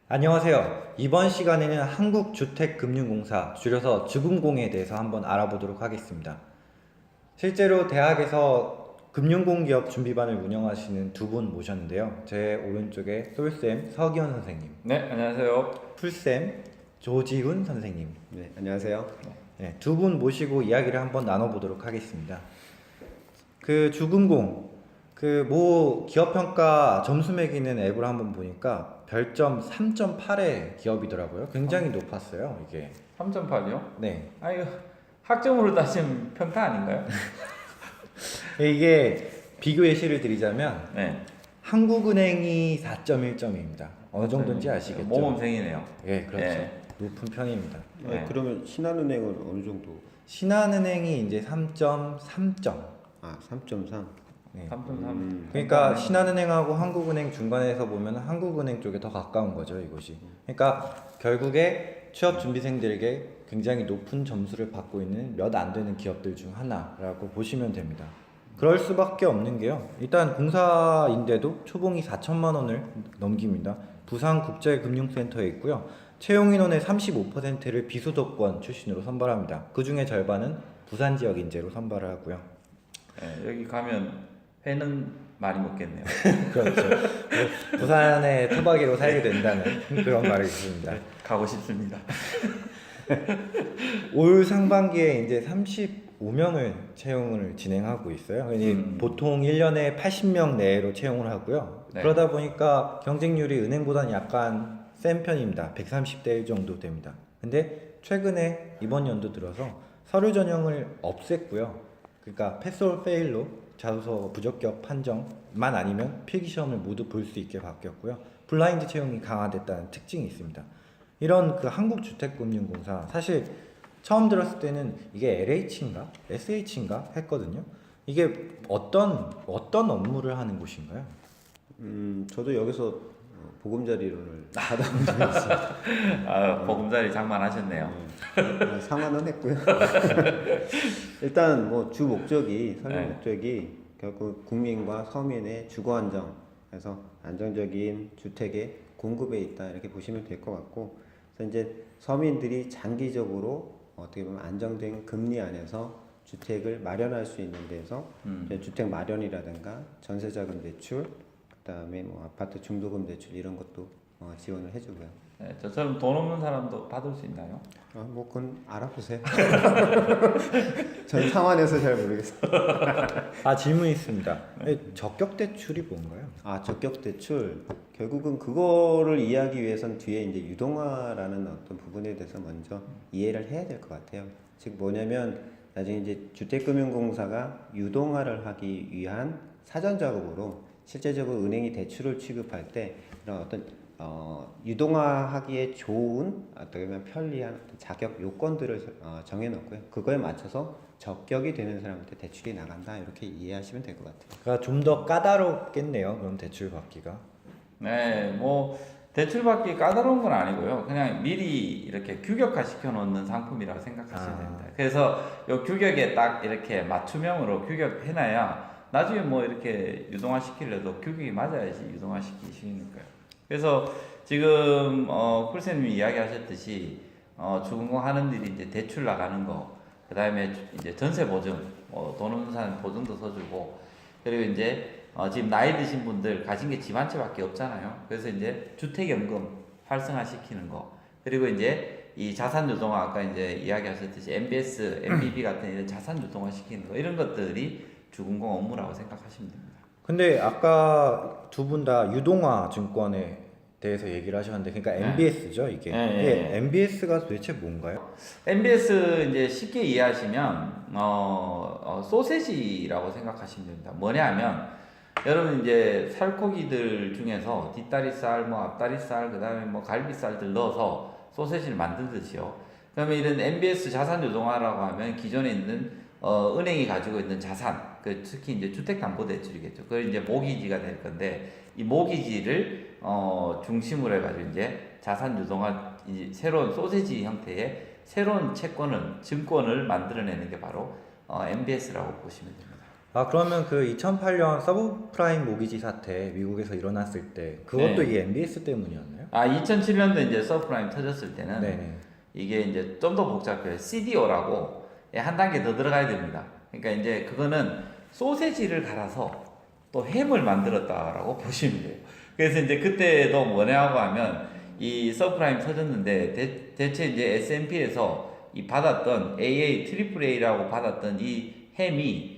안녕하세요. 이번 시간에는 한국주택금융공사, 줄여서 주금공에 대해서 한번 알아보도록 하겠습니다. 실제로 대학에서 금융공기업 준비반을 운영하시는 두 분 모셨는데요. 제 오른쪽에 솔쌤 서기현 선생님, 네, 안녕하세요. 풀쌤 조지훈 선생님, 네, 안녕하세요. 네, 두 분 모시고 이야기를 한번 나눠보도록 하겠습니다. 그 주금공, 그 모 기업평가 점수 매기는 앱을 한번 보니까 별점 3.8의 기업이더라고요. 굉장히 높았어요, 이게. 3.8이요? 네. 아, 이거 학점으로 따지면 평타 아닌가요? 이게 비교 예시를 드리자면 네. 한국은행이 4.1점입니다. 어느 정도인지 아시겠죠? 모범생이네요. 네, 그렇죠. 네. 높은 편입니다. 네. 그러면 신한은행은 어느 정도? 신한은행이 이제 3.3점. 아, 3.3. 네. 3.3. 그러니까 신한은행하고 한국은행 중간에서 보면 한국은행 쪽에 더 가까운 거죠, 이것이. 그러니까 결국에 취업 준비생들에게 굉장히 높은 점수를 받고 있는 몇 안 되는 기업들 중 하나라고 보시면 됩니다. 그럴 수밖에 없는 게요. 일단 공사인데도 초봉이 4천만 원을 넘깁니다. 부산국제금융센터에 있고요. 채용 인원의 35%를 비수도권 출신으로 선발합니다. 그 중에 절반은 부산 지역 인재로 선발을 하고요. 네, 여기 가면 회는 많이 먹겠네요. 그렇죠. 부산의 토박이로 살게 된다는 그런 말이 있습니다. 가고 싶습니다. 올 상반기에 이제 35명을 채용을 진행하고 있어요. 보통 1년에 80명 내로 채용을 하고요. 네. 그러다 보니까 경쟁률이 은행보다는 약간 센 편입니다. 130대 1 정도 됩니다. 근데 최근에 이번 연도 들어서 서류 전형을 없앴고요. 그러니까 패스올 페일로 자소서 부적격 판정만 아니면 필기 시험을 모두 볼 수 있게 바뀌었고요. 블라인드 채용이 강화됐다는 특징이 있습니다. 이런 그 한국주택금융공사, 사실 처음 들었을 때는 이게 LH인가 SH인가 했거든요. 이게 어떤 업무를 하는 곳인가요? 저도 여기서 보금자리론을 받아본 적이 있습니다. 아, 보금자리 장만하셨네요. 상환은 했고요. 일단 뭐 주 목적이 설립 네. 목적이 결국 국민과 서민의 주거 안정에서 안정적인 주택의 공급에 있다 이렇게 보시면 될 것 같고, 그래서 이제 서민들이 장기적으로 어떻게 보면 안정된 금리 안에서 주택을 마련할 수 있는 데서 이제 주택 마련이라든가 전세자금 대출, 그다음에 뭐 아파트 중도금 대출 이런 것도 지원을 해주고요. 네, 저처럼 돈 없는 사람도 받을 수 있나요? 뭐 그건 알아보세요. 전 상환해서 잘 모르겠어요. 질문이 있습니다. 적격 대출이 뭔가요? 적격 대출 결국은 그거를 이해하기 위해선 뒤에 이제 유동화라는 어떤 부분에 대해서 먼저 이해를 해야 될 것 같아요. 즉 뭐냐면 나중에 이제 주택금융공사가 유동화를 하기 위한 사전 작업으로 실제적으로 은행이 대출을 취급할 때 이런 어떤 유동화하기에 좋은 어떻게 보면 편리한 어떤 자격 요건들을 정해놓고요. 그거에 맞춰서 적격이 되는 사람한테 대출이 나간다 이렇게 이해하시면 될 것 같아요. 그러니까 좀 더 까다롭겠네요. 그럼 대출 받기가. 네, 뭐 대출 받기 까다로운 건 아니고요. 그냥 미리 이렇게 규격화 시켜 놓는 상품이라고 생각하시면 됩니다. 그래서 요 규격에 딱 이렇게 맞춤형으로 규격해놔야 나중에 뭐 이렇게 유동화 시키려도 규격이 맞아야지 유동화 시키기 쉬우니까요. 그래서 지금 쿨쌤님이 이야기하셨듯이 주금공 하는 일이 이제 대출 나가는 거, 그 다음에 이제 전세 보증, 돈 없는 사람 보증도 서주고, 그리고 이제 지금 나이 드신 분들 가진 게 집 한 채밖에 없잖아요. 그래서 이제 주택연금 활성화시키는 거, 그리고 이제 이 자산 유동화, 아까 이제 이야기하셨듯이 MBS, MBB 같은 이런 자산 유동화 시키는 거, 이런 것들이 주금공 업무라고 생각하시면 됩니다. 근데 아까 두 분 다 유동화 증권에 대해서 얘기를 하셨는데, 그러니까 네. MBS죠, 이게. 네, 이게 네. MBS가 도대체 뭔가요? MBS 이제 쉽게 이해하시면 소세지라고 생각하시면 됩니다. 뭐냐면 여러분 이제 살코기들 중에서 뒷다리살, 뭐 앞다리살, 그다음에 뭐 갈비살들 넣어서 소세지를 만들듯이요. 그러면 이런 MBS 자산 유동화라고 하면 기존에 있는 은행이 가지고 있는 자산, 그 특히 이제 주택담보대출이겠죠. 그걸 이제 모기지가 될 건데, 이 모기지를 중심으로 해가지고 이제 자산 유동화, 이제 새로운 소세지 형태의 새로운 채권을, 증권을 만들어내는 게 바로 MBS라고 보시면 됩니다. 아, 그러면 그 2008년 서브프라임 모기지 사태 미국에서 일어났을 때 그것도 네. 이 MBS 때문이었나요? 아 2007년도 이제 서프라임 터졌을 때는 네네. 이게 이제 좀 더 복잡해요. CDO라고 한 단계 더 들어가야 됩니다. 그러니까 이제 그거는 소세지를 갈아서 또 햄을 만들었다라고 보시면 돼요. 그래서 이제 그때도 뭐냐고 하면 이 서프라임 터졌는데 대체 이제 S&P에서 이 받았던 AA, 트리플 A라고 받았던 이 햄이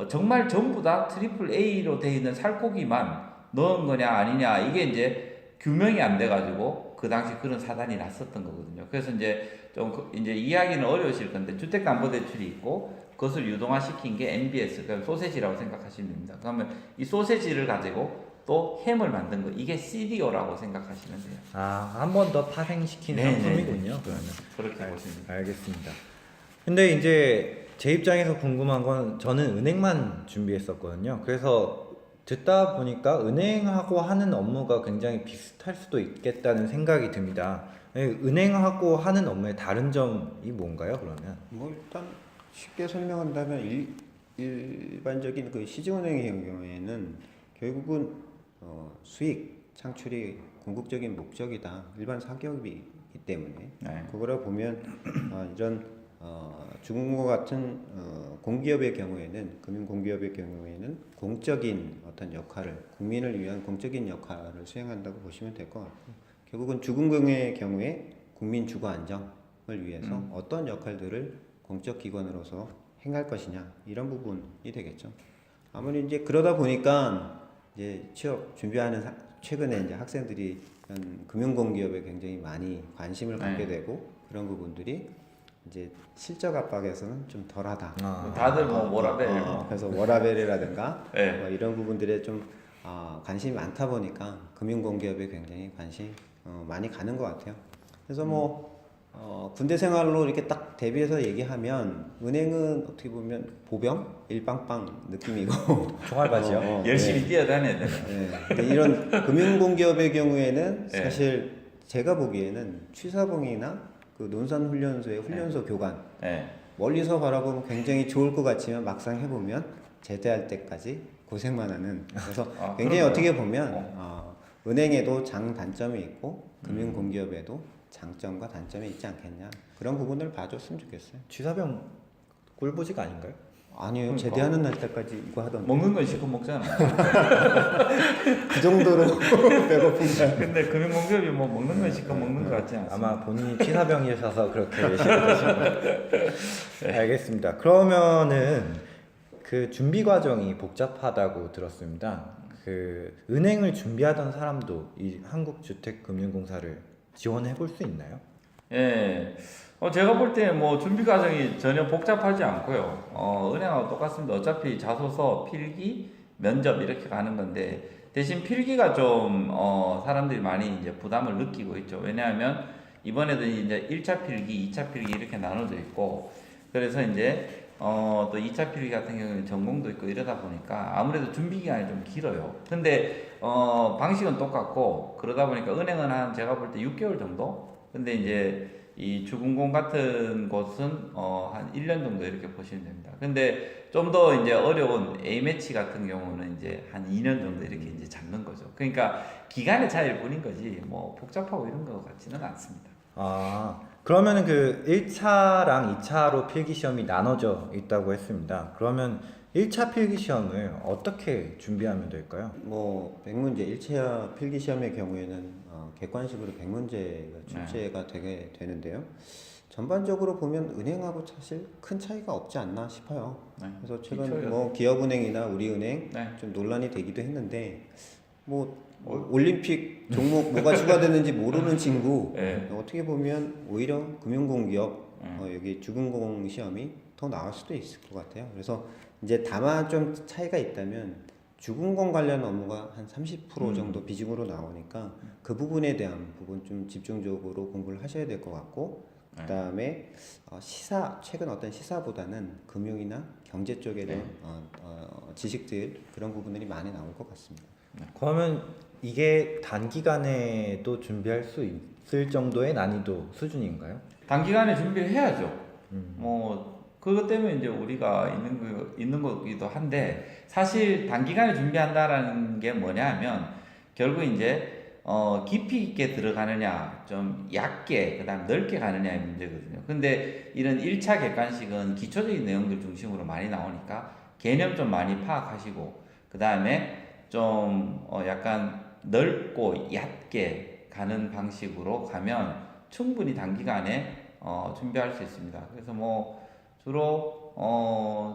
정말 전부 다 트리플 A로 되어 있는 살코기만 넣은 거냐 아니냐 이게 이제 규명이 안 돼가지고 그 당시 그런 사단이 났었던 거거든요. 그래서 이제 좀 이제 이야기는 어려우실 건데 주택담보대출이 있고 그것을 유동화시킨 게 MBS, 그러니까 소세지라고 생각하시면 됩니다. 그러면 이 소세지를 가지고 또 햄을 만든 거 이게 CDO라고 생각하시면 돼요. 아, 한 번 더 파생시킨 네, 상품이군요. 그러면. 그렇게 보시면 돼요. 알겠습니다. 근데 이제 제 입장에서 궁금한 건 저는 은행만 준비했었거든요. 그래서 듣다 보니까 은행하고 하는 업무가 굉장히 비슷할 수도 있겠다는 생각이 듭니다. 은행하고 하는 업무의 다른 점이 뭔가요, 그러면? 뭐 일단 쉽게 설명한다면 일반적인 그 시중은행의 경우에는 결국은 수익 창출이 궁극적인 목적이다. 일반 사기업이기 때문에 네. 그거라 보면 이런 중국과 같은 공기업의 경우에는 금융공기업의 경우에는 공적인 어떤 역할을 국민을 위한 공적인 역할을 수행한다고 보시면 될 것 같고 결국은 주금공의 경우에 국민 주거 안정을 위해서 어떤 역할들을 공적 기관으로서 행할 것이냐 이런 부분이 되겠죠. 아무리 이제 그러다 보니까 이제 취업 준비하는 최근에 이제 학생들이 이런 금융공기업에 굉장히 많이 관심을 갖게 되고 그런 부분들이 이제 실적 압박에서는 좀 덜하다. 다들 뭐 워라벨 그래서 워라벨이라든가 네. 뭐 이런 부분들에 좀 관심이 많다 보니까 금융공기업에 굉장히 관심 많이 가는 것 같아요. 그래서 뭐 군대 생활로 이렇게 딱 대비해서 얘기하면 은행은 어떻게 보면 보병 일빵빵 느낌이고 총알바지요? 열심히 뛰어다녀야 돼요. 네. 근데 이런 금융공기업의 경우에는 네. 사실 제가 보기에는 취사봉이나 그 논산훈련소의 훈련소 교관 네. 멀리서 바라보면 굉장히 좋을 것 같지만 막상 해보면 제대할 때까지 고생만 하는 그래서 굉장히 그런가요? 어떻게 보면 은행에도 장단점이 있고 금융공기업에도 장점과 단점이 있지 않겠냐 그런 부분을 봐줬으면 좋겠어요. 취사병 꿀보직 아닌가요? 아니요 그러니까. 제대하는 날짜까지 이거 하던데 먹는 건 실컷 먹잖아. 그 정도로 배고픈가요? 근데 금융공기업이 뭐 먹는 건 실컷 먹는 것 같지 않습니다. 아마 본인이 취사병이셔서 그렇게 열심히 드신 거예요. 알겠습니다. 그러면은 그 준비 과정이 복잡하다고 들었습니다. 그 은행을 준비하던 사람도 이 한국주택금융공사를 지원해 볼 수 있나요? 예. 제가 볼 때 뭐 준비 과정이 전혀 복잡하지 않고요. 은행하고 똑같습니다. 어차피 자소서, 필기, 면접 이렇게 가는 건데 대신 필기가 좀 사람들이 많이 이제 부담을 느끼고 있죠. 왜냐하면 이번에도 이제 1차 필기, 2차 필기 이렇게 나눠져 있고 그래서 이제 또 2차 필기 같은 경우는 전공도 있고 이러다 보니까 아무래도 준비 기간이 좀 길어요. 근데 방식은 똑같고 그러다 보니까 은행은 한 제가 볼 때 6개월 정도? 근데 이제 이 주금공 같은 곳은 한 1년 정도 이렇게 보시면 됩니다. 근데 좀 더 이제 어려운 A매치 같은 경우는 이제 한 2년 정도 이렇게 이제 잡는 거죠. 그러니까 기간의 차이일 뿐인 거지 뭐 복잡하고 이런 것 같지는 않습니다. 아, 그러면은 그 1차랑 2차로 필기 시험이 나눠져 있다고 했습니다. 그러면 1차 필기 시험을 어떻게 준비하면 될까요? 뭐 100문제 1차 필기 시험의 경우에는 객관식으로 100문제가 출제가 되게 되는데요. 전반적으로 보면 은행하고 사실 큰 차이가 없지 않나 싶어요. 네. 그래서 최근 기초요. 뭐 기업은행이나 우리은행 네. 좀 논란이 되기도 했는데 뭐 올림픽 종목 뭐가 추가되는지 모르는 친구 네. 어떻게 보면 오히려 금융공기업 여기 주금공 시험이 더 나을 수도 있을 것 같아요. 그래서 이제 다만 좀 차이가 있다면 주금공 관련 업무가 한 30% 정도 비중으로 나오니까 그 부분에 대한 부분 좀 집중적으로 공부를 하셔야 될 것 같고 그다음에 시사 최근 어떤 시사보다는 금융이나 경제 쪽에 대한 지식들 그런 부분들이 많이 나올 것 같습니다. 그러면 이게 단기간에도 준비할 수 있을 정도의 난이도 수준인가요? 단기간에 준비를 해야죠. 뭐 그것 때문에 이제 우리가 있는 거기도 한데, 사실 단기간에 준비한다라는 게 뭐냐 하면 결국 이제 깊이 있게 들어가느냐, 좀 얕게, 그 다음 넓게 가느냐의 문제거든요. 근데 이런 1차 객관식은 기초적인 내용들 중심으로 많이 나오니까 개념 좀 많이 파악하시고, 그 다음에 좀 약간 넓고 얕게 가는 방식으로 가면 충분히 단기간에 준비할 수 있습니다. 그래서 뭐 주로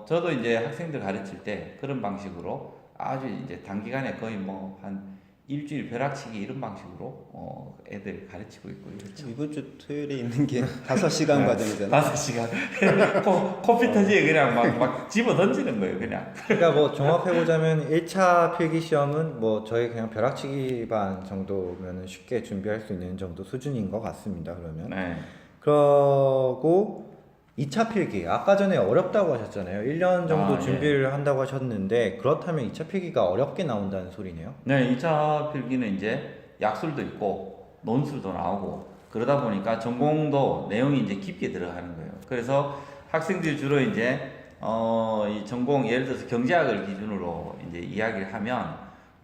저도 이제 학생들 가르칠 때 그런 방식으로 아주 이제 단기간에 거의 뭐 한 일주일 벼락치기 이런 방식으로 애들 가르치고 있고 그렇죠. 이번 주 토요일에 있는 게 5시간 과정이잖아요. 5시간 코피 터지게 그냥 막 집어 던지는 거예요 그냥. 그러니까 뭐 종합해보자면 1차 필기시험은 뭐 저희 그냥 벼락치기 반 정도면 쉽게 준비할 수 있는 정도 수준인 것 같습니다. 그러면 네. 그러고 2차 필기 아까 전에 어렵다고 하셨잖아요. 1년 정도 예. 준비를 한다고 하셨는데 그렇다면 2차 필기가 어렵게 나온다는 소리네요. 네, 2차 필기는 이제 약술도 있고 논술도 나오고 그러다 보니까 전공도 내용이 이제 깊게 들어가는 거예요. 그래서 학생들이 주로 이제 이 전공 예를 들어서 경제학을 기준으로 이제 이야기를 하면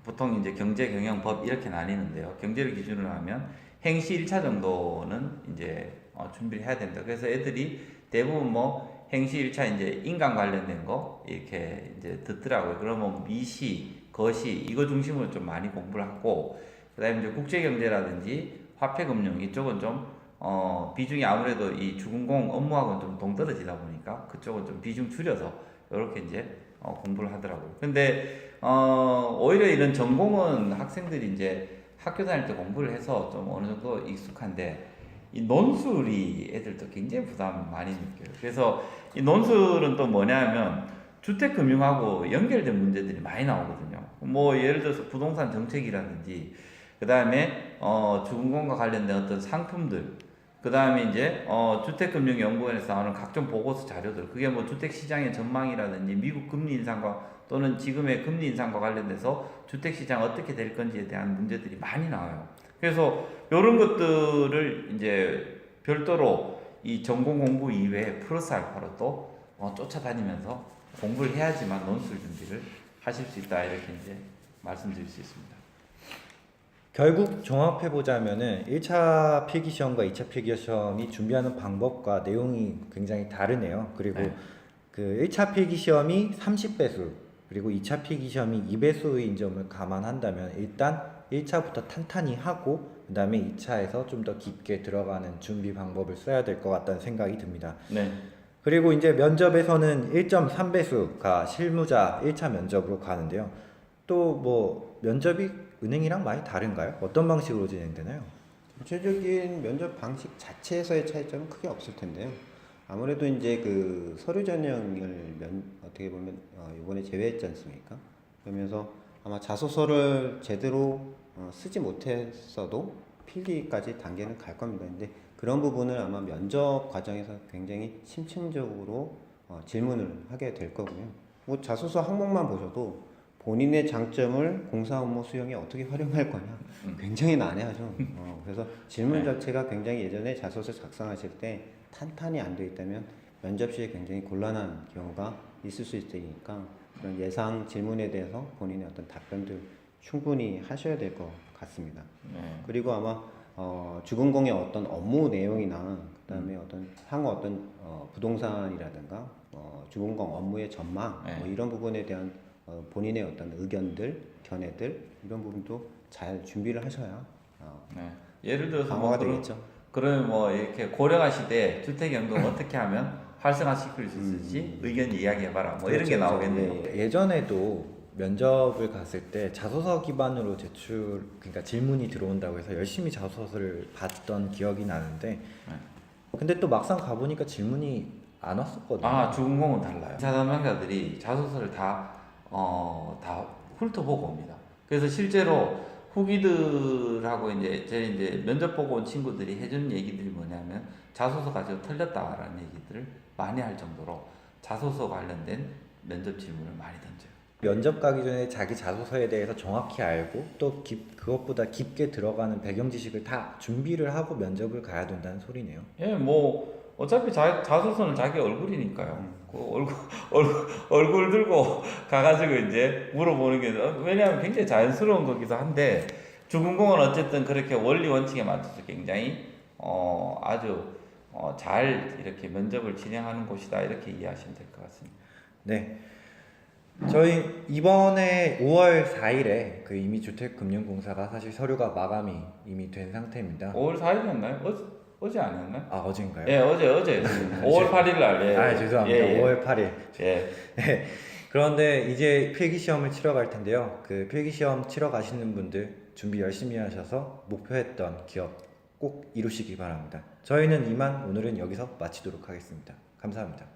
보통 이제 경제, 경영, 법 이렇게 나뉘는데요. 경제를 기준으로 하면 행시 1차 정도는 이제 준비를 해야 된다. 그래서 애들이 대부분 뭐 행시 1차 이제 인간 관련된 거 이렇게 이제 듣더라고요. 그러면 미시, 거시 이거 중심으로 좀 많이 공부를 하고, 그다음에 이제 국제경제라든지 화폐금융 이쪽은 좀 비중이 아무래도 이 주공공 업무하고는 좀 동떨어지다 보니까 그쪽은 좀 비중 줄여서 이렇게 이제 공부를 하더라고요. 근데 오히려 이런 전공은 학생들이 이제 학교 다닐 때 공부를 해서 좀 어느 정도 익숙한데 이 논술이 애들도 굉장히 부담 많이 느껴요. 그래서 이 논술은 또 뭐냐면 주택금융하고 연결된 문제들이 많이 나오거든요. 뭐 예를 들어서 부동산 정책이라든지, 그 다음에 주공공과 관련된 어떤 상품들, 그 다음에 이제 주택금융연구원에서 나오는 각종 보고서 자료들, 그게 뭐 주택시장의 전망이라든지 미국 금리 인상과 또는 지금의 금리 인상과 관련돼서 주택시장 어떻게 될 건지에 대한 문제들이 많이 나와요. 그래서 이런 것들을 이제 별도로 이 전공 공부 이외에 플러스 알파로 또 쫓아다니면서 공부를 해야지만 논술 준비를 하실 수 있다, 이렇게 이제 말씀드릴 수 있습니다. 결국 종합해보자면은 1차 필기시험과 2차 필기시험이 준비하는 방법과 내용이 굉장히 다르네요. 그리고 네. 그 1차 필기시험이 30배수 그리고 2차 필기시험이 2배수인 점을 감안한다면 일단 1차부터 탄탄히 하고 그 다음에 2차에서 좀 더 깊게 들어가는 준비 방법을 써야 될 것 같다는 생각이 듭니다. 네. 그리고 이제 면접에서는 1.3배수가 실무자 1차 면접으로 가는데요. 또 뭐 면접이 은행이랑 많이 다른가요? 어떤 방식으로 진행되나요? 전체적인 면접 방식 자체에서의 차이점은 크게 없을 텐데요. 아무래도 이제 그 서류 전형을 어떻게 보면 이번에 제외했지 않습니까? 그러면서 아마 자소서를 제대로 쓰지 못했어도 필기까지 단계는 갈 겁니다. 근데 그런 부분을 아마 면접 과정에서 굉장히 심층적으로 질문을 하게 될 거고요. 뭐 자소서 항목만 보셔도 본인의 장점을 공사 업무 수행에 어떻게 활용할 거냐 굉장히 난해하죠. 그래서 질문 자체가 굉장히 예전에 자소서 작성하실 때 탄탄히 안 돼 있다면 면접 시에 굉장히 곤란한 경우가 있을 수 있으니까 그런 예상 질문에 대해서 본인의 어떤 답변들 충분히 하셔야 될 것 같습니다. 네. 그리고 아마 주공공의 어떤 업무 내용이나 그다음에 어떤 향후 어떤 부동산이라든가 주공공 업무의 전망 네. 뭐 이런 부분에 대한 본인의 어떤 의견들, 견해들 이런 부분도 잘 준비를 하셔야 네. 예를 들어서 방어가 뭐 되겠죠. 그러면 뭐 이렇게 고령화 시대에 주택연금 어떻게 하면 활성화시킬 수 있을지 의견 이야기해봐라 뭐 이런 게 그렇죠. 나오겠네요. 예전에도 면접을 갔을 때 자소서 기반으로 그러니까 질문이 들어온다고 해서 열심히 자소서를 봤던 기억이 나는데 근데 또 막상 가보니까 질문이 안 왔었거든요. 아, 주공공은 달라요. 이사 담당자들이 자소서를 다 훑어보고 옵니다. 그래서 실제로 후기들하고 이제 면접 보고 온 친구들이 해준 얘기들이 뭐냐면 자소서 가지고 틀렸다라는 얘기들을 많이 할 정도로 자소서 관련된 면접 질문을 많이 던져요. 면접 가기 전에 자기 자소서에 대해서 정확히 알고 또 그것보다 깊게 들어가는 배경 지식을 다 준비를 하고 면접을 가야 된다는 소리네요. 예, 뭐 어차피 자소서는 자기 얼굴이니까요. 그 얼굴 들고 가가지고 이제 물어보는 게 왜냐하면 굉장히 자연스러운 거기도 한데 주군공은 어쨌든 그렇게 원리 원칙에 맞춰서 굉장히 아주 잘 이렇게 면접을 진행하는 곳이다 이렇게 이해하시면 될 것 같습니다. 네. 저희 이번에 5월 4일에 그 이미 주택금융공사가 사실 서류가 마감이 이미 된 상태입니다. 5월 4일이었나요? 어제 아니었나요? 아, 어젠가요? 예, 어제 5월 8일 날. 예. 아, 죄송합니다. 예, 예. 5월 8일. 예. 네. 그런데 이제 필기시험을 치러 갈 텐데요. 그 필기시험 치러 가시는 분들 준비 열심히 하셔서 목표했던 기업 꼭 이루시기 바랍니다. 저희는 이만 오늘은 여기서 마치도록 하겠습니다. 감사합니다.